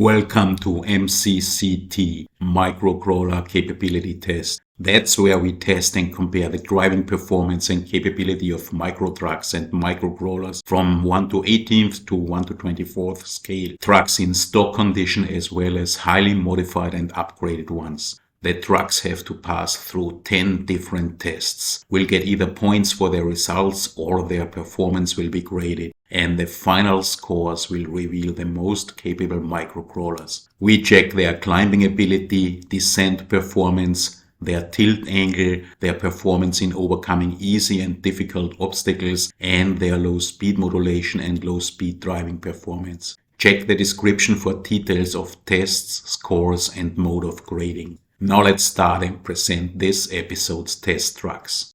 Welcome to MCCT, Microcrawler Capability Test. That's where we test and compare the driving performance and capability of micro trucks and microcrawlers from 1 to 18th to 1 to 24th scale trucks in stock condition as well as highly modified and upgraded ones. The trucks have to pass through 10 different tests. We'll get either points for their results or their performance will be graded, and the final scores will reveal the most capable microcrawlers. We check their climbing ability, descent performance, their tilt angle, their performance in overcoming easy and difficult obstacles, and their low speed modulation and low speed driving performance. Check the description for details of tests, scores, and mode of grading. Now let's start and present this episode's test trucks.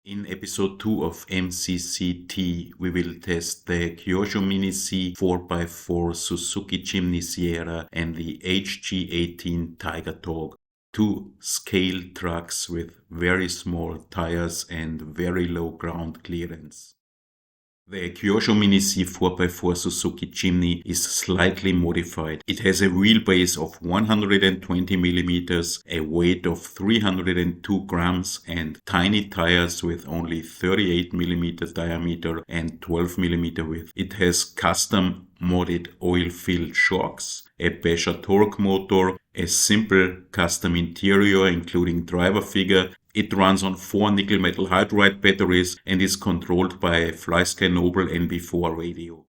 In episode 2 of MCCT, we will test the Kyosho Mini C 4x4 Suzuki Jimny Sierra and the HG-18 Tiger Dog, two scale trucks with very small tires and very low ground clearance. The Kyosho Mini C 4x4 Suzuki Jimny is slightly modified. It has a wheelbase of 120 mm, a weight of 302 grams, and tiny tires with only 38 mm diameter and 12 mm width. It has custom modded oil-filled shocks, a Basher torque motor, a simple custom interior including driver figure. It runs on 4 nickel metal hydride batteries and is controlled by a FlySky Noble NB4 radio.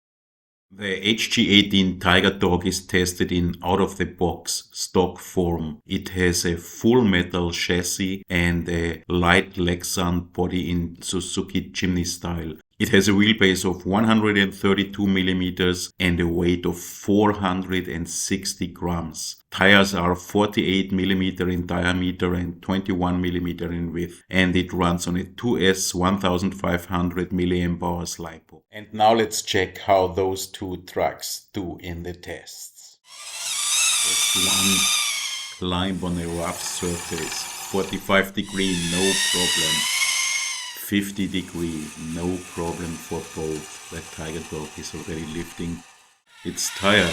The HG-18 Tiger Dog is tested in out-of-the-box stock form. It has a full metal chassis and a light Lexan body in Suzuki Jimny style. It has a wheelbase of 132 mm and a weight of 460 grams. Tires are 48 mm in diameter and 21 mm in width, and it runs on a 2S 1500 mAh LiPo. And now let's check how those two trucks do in the tests. Test 1, climb on a rough surface, 45 degree, no problem. 50 degree, no problem for both. The Tiger Dog is already lifting its tire.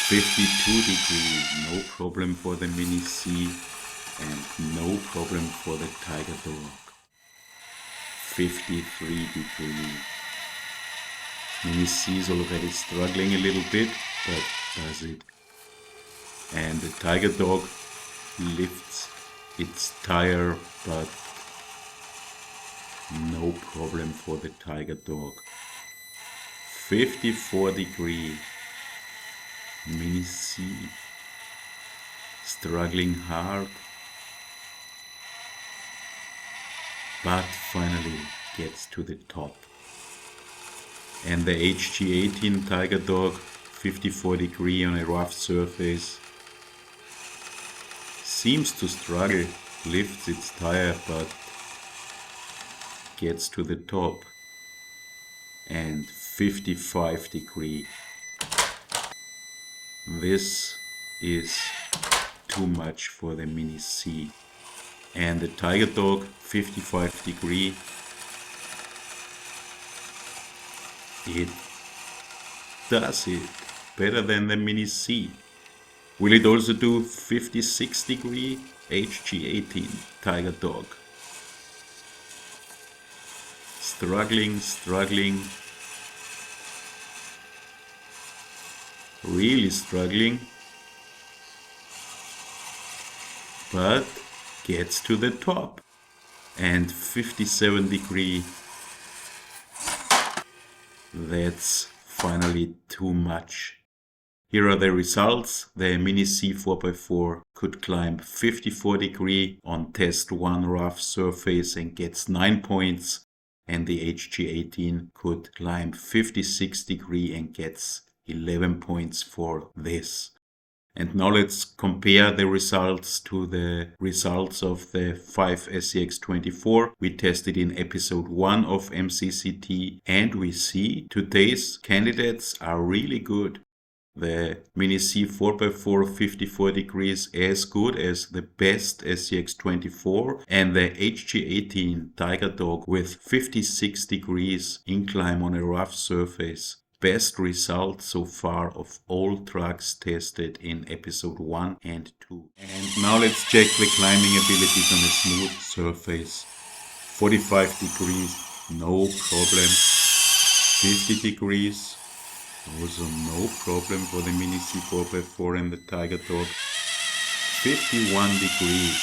52 degree, no problem for the Mini C and no problem for the Tiger Dog. 53 degree. Mini C is already struggling a little bit, but does it. And the Tiger Dog lifts its tire, but no problem for the Tiger Dog. 54 degree. Mini C struggling hard, but finally gets to the top. And the HG-18 Tiger Dog, 54 degree on a rough surface, seems to struggle, lifts its tire, but gets to the top. And 55 degree. This is too much for the Mini C. And the Tiger Dog, 55 degree. It does it better than the Mini C. Will it also do 56 degree? HG-18 Tiger Dog. Struggling, really struggling, but gets to the top. And 57 degree, that's finally too much. Here are the results. The Mini C 4x4 could climb 54 degree on test 1 rough surface and gets 9 points. And the HG-18 could climb 56 degree and gets 11 points for this. And now let's compare the results to the results of the 5 SCX24 we tested in episode 1 of MCCT, and we see today's candidates are really good. The Mini C 4x4 54 degrees as good as the best SCX24, and the HG-18 Tiger Dog with 56 degrees incline on a rough surface best result so far of all trucks tested in episode 1 and 2. And now let's check the climbing abilities on a smooth surface. 45 degrees, no problem. 50 degrees, also no problem for the Mini C4x4 and the Tiger Dog. 51 degrees,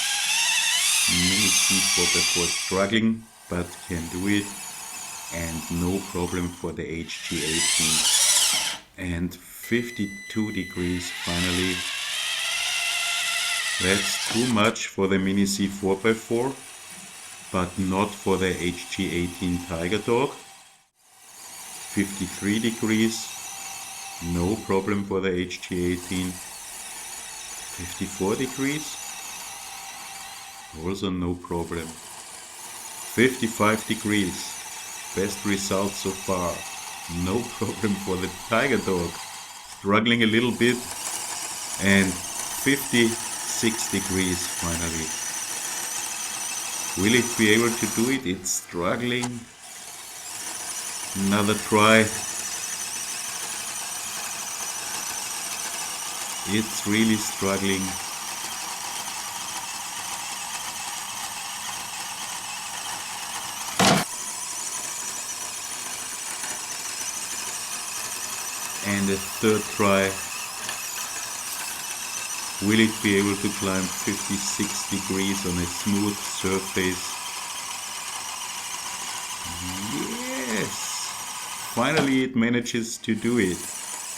Mini C4x4 struggling but can do it, and no problem for the HG-18. And 52 degrees finally. That's too much for the Mini C4x4, but not for the HG-18 Tiger Dog. 53 degrees, no problem for the HG-18. 54 degrees, also no problem. 55 degrees, best result so far, no problem for the Tiger Dog, struggling a little bit. And 56 degrees finally. Will it be able to do it? It's struggling. Another try. It's really struggling. And a third try. Will it be able to climb 56 degrees on a smooth surface? Yes! Finally it manages to do it.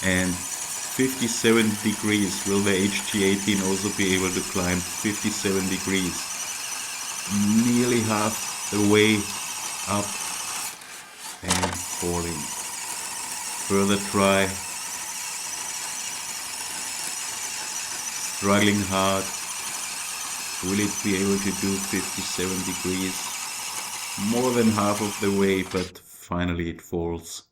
And 57 degrees. Will the HG-18 also be able to climb 57 degrees? Nearly half the way up and falling. Further try. Struggling hard. Will it be able to do 57 degrees? More than half of the way, but finally it falls.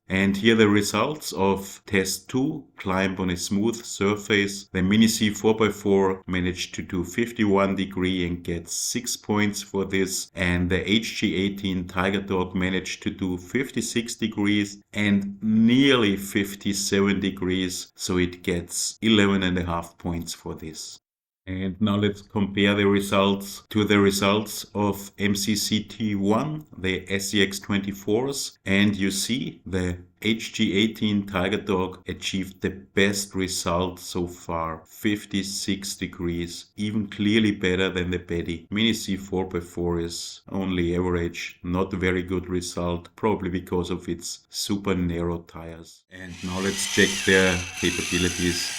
And here the results of test 2, climb on a smooth surface. The Mini C4x4 managed to do 51 degree and gets 6 points for this. And the HG-18 Tiger Dog managed to do 56 degrees and nearly 57 degrees. So it gets 11.5 points for this. And now let's compare the results to the results of MCCT 1, the SCX24s, and you see the HG-18 Tiger Dog achieved the best result so far, 56 degrees, even clearly better than the Betty. Mini C4x4 is only average, not a very good result, probably because of its super narrow tires. And now let's check their capabilities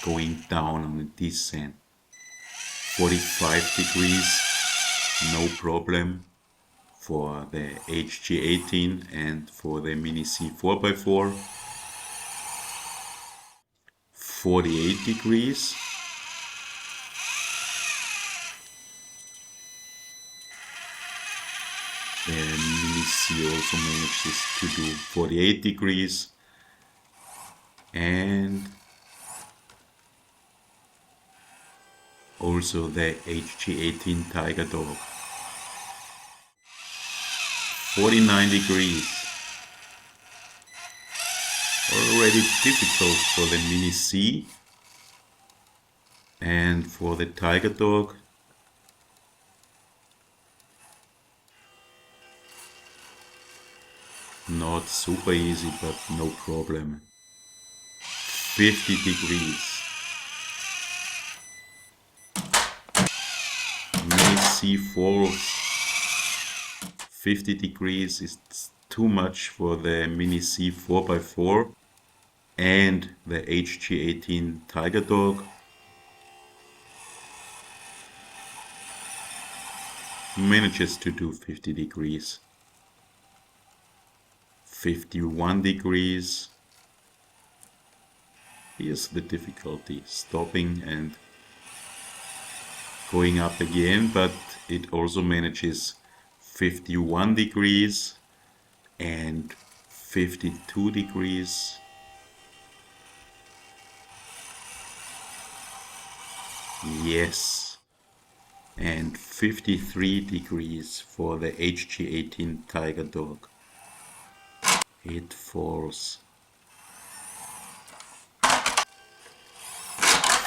going down on the descent. 45 degrees, no problem for the HG-18 and for the Mini C4x4. 48 degrees. The Mini C also manages to do 48 degrees. And also the HG-18 Tiger Dog. 49 degrees. Already difficult for the Mini C. And for the Tiger Dog, not super easy, but no problem. 50 degrees. Mini C falls. 50 degrees is too much for the Mini C 4x4 and the HG-18 Tiger Dog. Manages to do 50 degrees. 51 degrees. Here's the difficulty, stopping and going up again, but it also manages 51 degrees and 52 degrees. Yes, and 53 degrees for the HG-18 Tiger Dog. it falls.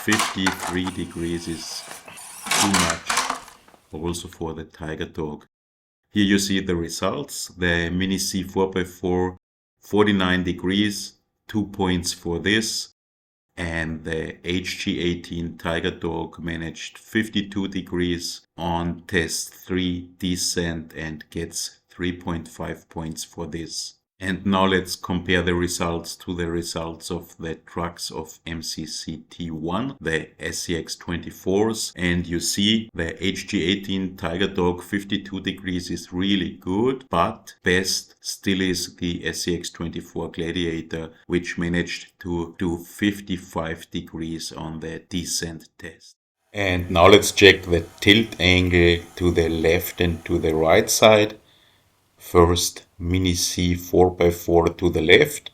53 degrees is too much, also for the Tiger Dog. Here you see the results. The Mini C 4x4, 49 degrees, 2 points for this. And the HG-18 Tiger Dog managed 52 degrees on test 3 descent and gets 3.5 points for this. And now let's compare the results to the results of the trucks of MCCT1, the SCX24s. And you see the HG-18 Tiger Dog 52 degrees is really good, but best still is the SCX24 Gladiator, which managed to do 55 degrees on the descent test. And now let's check the tilt angle to the left and to the right side. First, Mini C 4x4 to the left.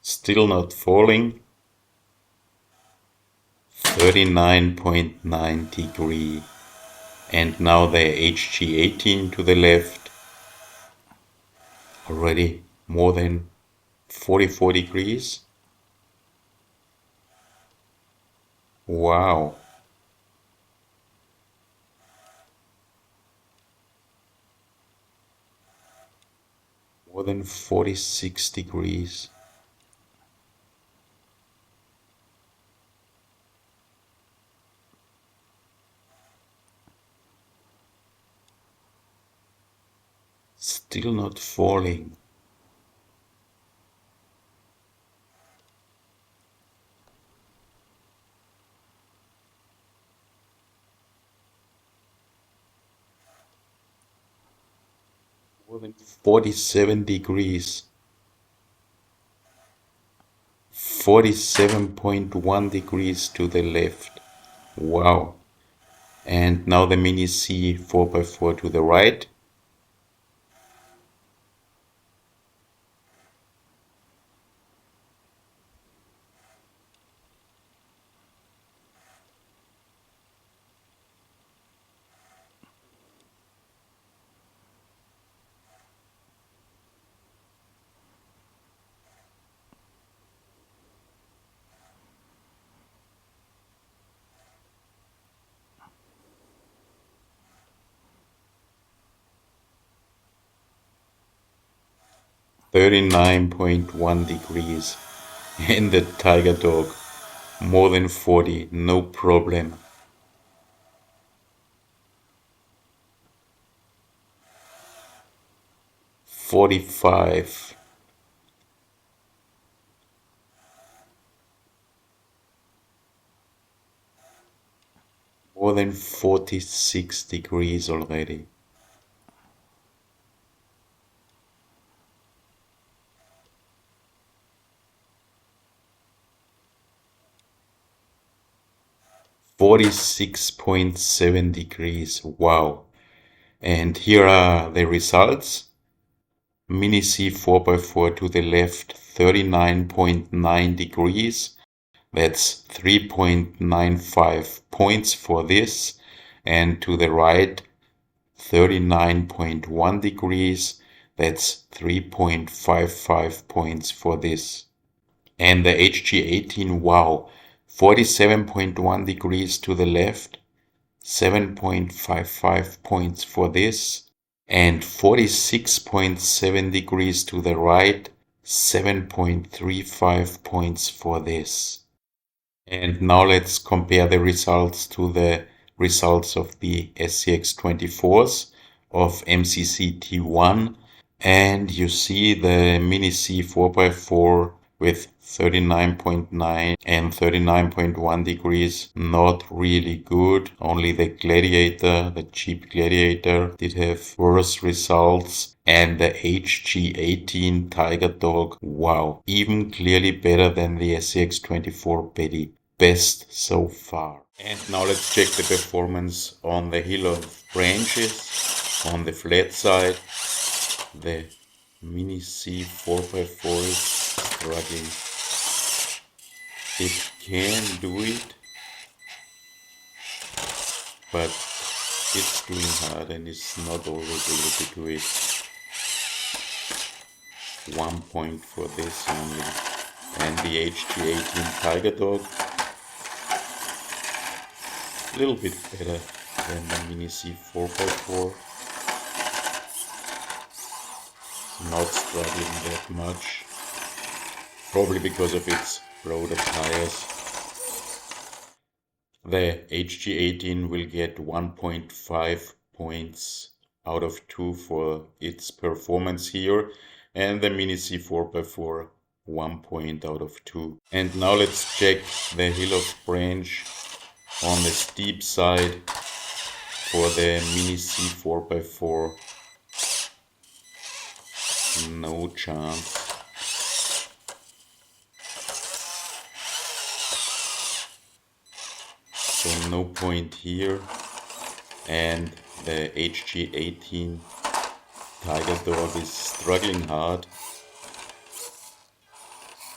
Still not falling. 39.9 degree. And now the HG-18 to the left. Already more than 44 degrees. Wow. More than 46 degrees. Still not falling. More than 47 degrees. 47.1 degrees to the left. Wow. And now the Mini C 4x4 to the right. $39.1 degrees. And the Tiger Dog more than 40, no problem. 45. More than 46 degrees already. $46.7 degrees. Wow. And here are the results. Mini C 4x4 to the left, 39.9 degrees. That's 3.95 points for this. And to the right, 39.1 degrees. That's 3.55 points for this. And the HG-18, wow, 47.1 degrees to the left, 7.55 points for this. And 46.7 degrees to the right, 7.35 points for this. And now let's compare the results to the results of the SCX24s of MCCT1. And you see the Mini C 4x4 with 39.9 and 39.1 degrees, not really good. Only the Gladiator, the cheap Gladiator, did have worse results. And the HG-18 Tiger Dog, wow, even clearly better than the SCX24 Betty. Best so far. And now let's check the performance on the hill of branches, on the flat side. The Mini C 4x4 is struggling. It can do it, but it's doing hard and it's not always able to do it. 1 point for this only. And the HG-18 Tiger Dog, a little bit better than the Mini C 4x4. Not struggling that much, probably because of its broader tires. The HG-18 will get 1.5 points out of 2 for its performance here, and the Mini C 4x4 1 point out of 2. And now let's check the hill of branch on the steep side for the Mini C 4x4. No chance. So no point here, and the HG-18 Tiger Dog is struggling hard.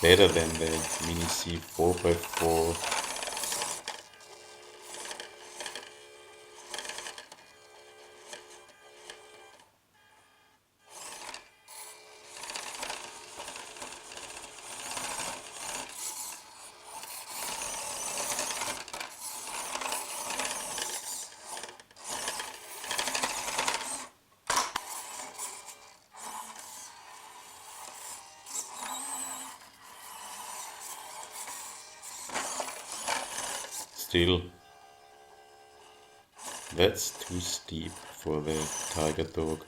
Better than the Mini C 4x4. Still, that's too steep for the Tiger Dog.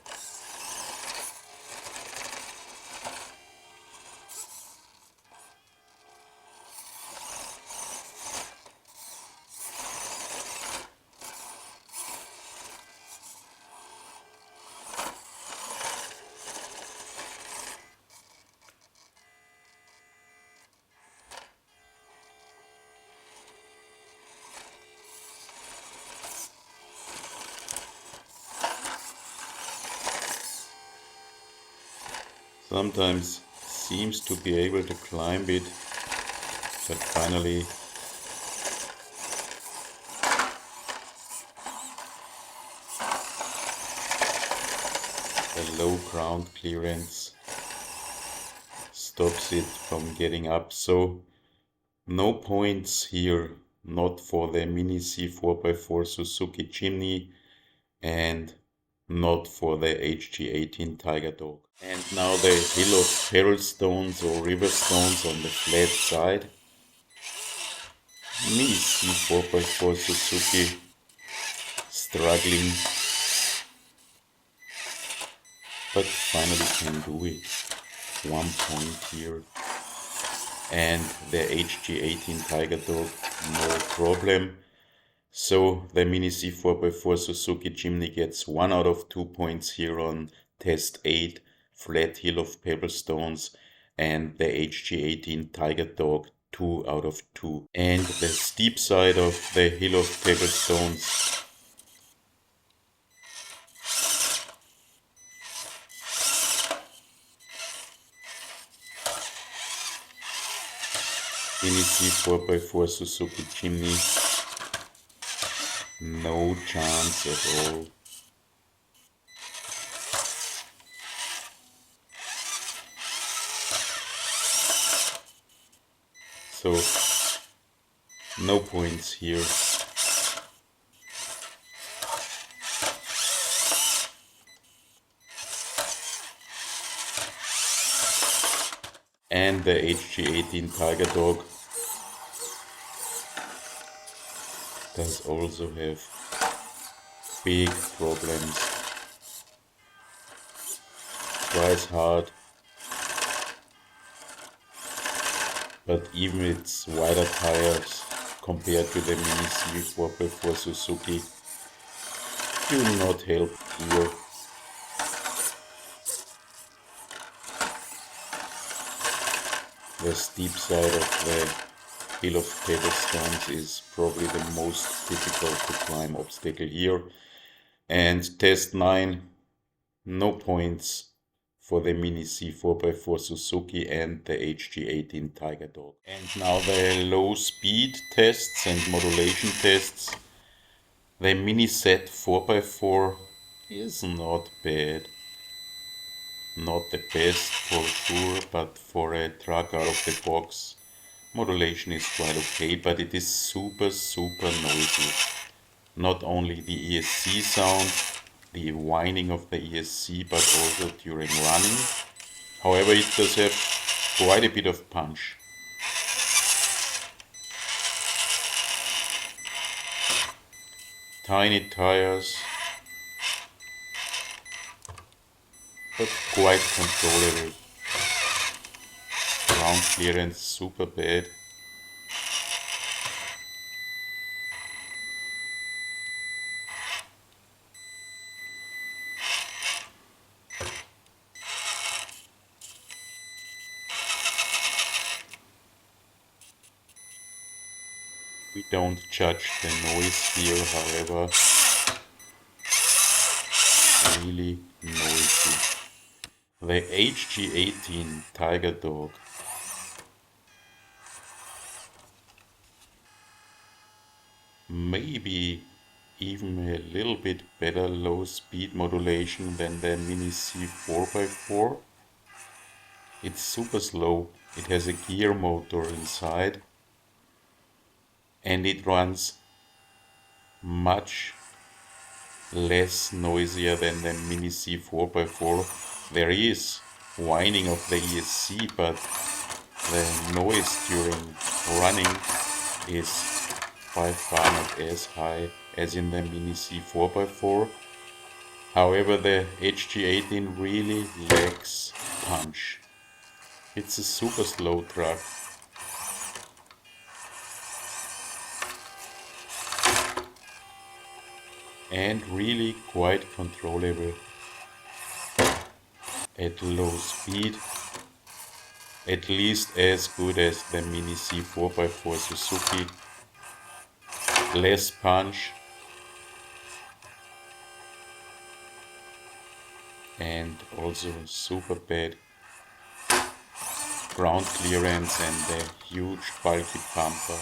Sometimes seems to be able to climb it, but finally the low ground clearance stops it from getting up. So no points here, not for the Mini C 4x4 Suzuki Jimny and not for the HG-18 Tiger Dog. And now the hill of peril stones or river stones on the flat side. Mini C 4x4 Suzuki struggling, but finally can do it. 1 point here. And the HG-18 Tiger Dog, no problem. So the Mini C 4x4 Suzuki Jimny gets 1 out of 2 points here on test 8, flat hill of pebble stones, and the HG-18 Tiger Dog 2 out of 2. And the steep side of the hill of pebble stones, Mini C 4x4 Suzuki Jimny, no chance at all. So no points here. And the HG-18 Tiger Dog does also have big problems. Tries hard, but even its wider tires compared to the Mini C 4x4 Suzuki do not help here. The steep side of the hill of pebble stones is probably the most difficult to climb obstacle here. And test 9, no points for the Mini C 4x4 Suzuki and the HG-18 Tiger Dog. And now the low speed tests and modulation tests. The Mini Z 4x4 is not bad. Not the best for sure, but for a truck out of the box, modulation is quite okay, but it is super noisy. Not only the ESC sound, the whining of the ESC, but also during running. However, it does have quite a bit of punch. Tiny tires, but quite controllable. Ground clearance super bad. We don't judge the noise here, however, really noisy. The HG-18 Tiger Dog. Maybe even a little bit better low speed modulation than the Mini C 4x4. It's super slow. It has a gear motor inside. And it runs much less noisier than the Mini C 4x4. There is whining of the ESC, but the noise during running is by far not as high as in the Mini C 4x4. However, the HG-18 really lacks punch. It's a super slow truck. And really quite controllable at low speed, at least as good as the Mini C 4x4 Suzuki. Less punch and also super bad ground clearance and a huge bulky bumper.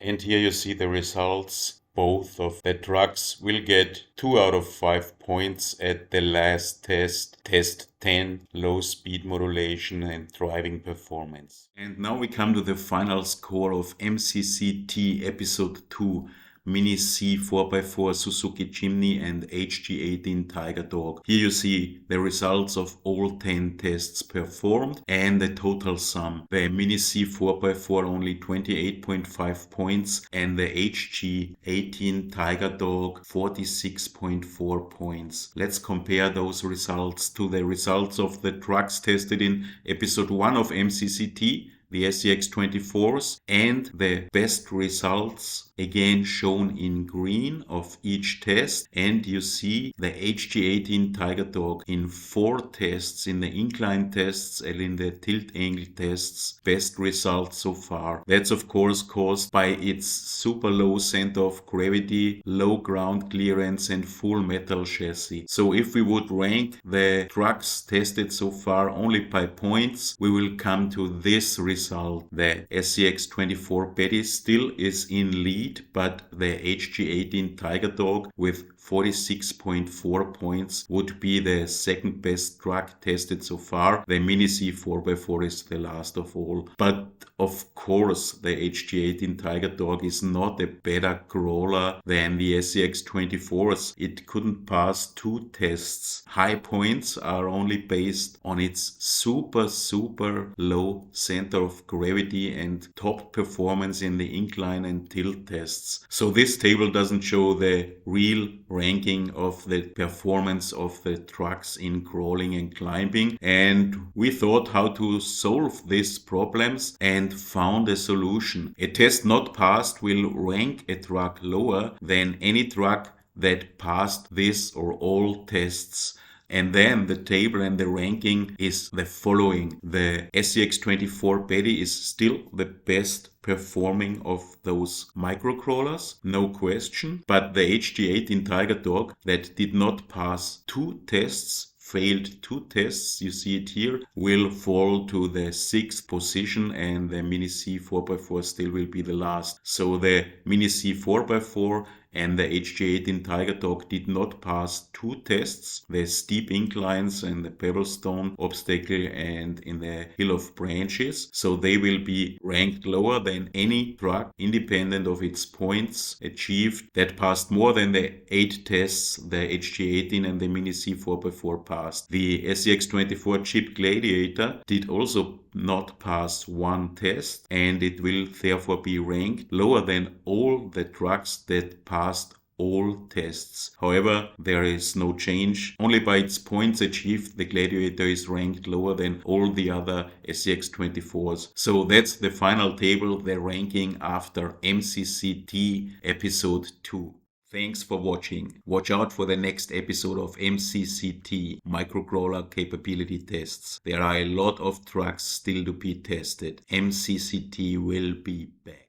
And here you see the results. Both of the trucks will get 2 out of 5 points at the last test, test 10, low speed modulation and driving performance. And now we come to the final score of MCCT episode 2. Mini C 4x4 Suzuki Jimny and HG-18 Tiger Dog. Here you see the results of all 10 tests performed and the total sum. The Mini C 4x4 only 28.5 points and the HG-18 Tiger Dog 46.4 points. Let's compare those results to the results of the trucks tested in episode 1 of MCCT. The SCX-24s and the best results again shown in green of each test, and you see the HG-18 Tiger Dog in 4 tests, in the incline tests and in the tilt angle tests, best results so far. That's of course caused by its super low center of gravity, low ground clearance and full metal chassis. So if we would rank the trucks tested so far only by points, we will come to this result. The SCX-24 Betty still is in lead, but the HG-18 Tiger Dog with 46.4 points would be the second best truck tested so far. The Mini C 4x4 is the last of all. But of course, the HG-18 Tiger Dog is not a better crawler than the SCX-24s. It couldn't pass 2 tests. High points are only based on its super low center of gravity and top performance in the incline and tilt tests. So this table doesn't show the real ranking of the performance of the trucks in crawling and climbing, and we thought how to solve these problems and found a solution. A test not passed will rank a truck lower than any truck that passed this or all tests. And then the table and the ranking is the following. The SCX-24 Betty is still the best performing of those microcrawlers, no question. But the HG-18 Tiger Dog that did not pass failed two tests, you see it here, will fall to the 6th position, and the Mini C 4x4 still will be the last. So the Mini C 4x4 and the HG-18 Tiger Dog did not pass two tests, the steep inclines and the pebble stone obstacle and in the hill of branches. So they will be ranked lower than any truck, independent of its points achieved, that passed more than the 8 tests the HG-18 and the Mini C 4x4 passed. The SCX-24 Jeep Gladiator did also not pass one test, and it will therefore be ranked lower than all the trucks that passed all tests. However, there is no change. Only by its points achieved, the Gladiator is ranked lower than all the other SCX-24s. So that's the final table, the ranking after MCCT episode 2. Thanks for watching. Watch out for the next episode of MCCT, Microcrawler Capability Tests. There are a lot of trucks still to be tested. MCCT will be back.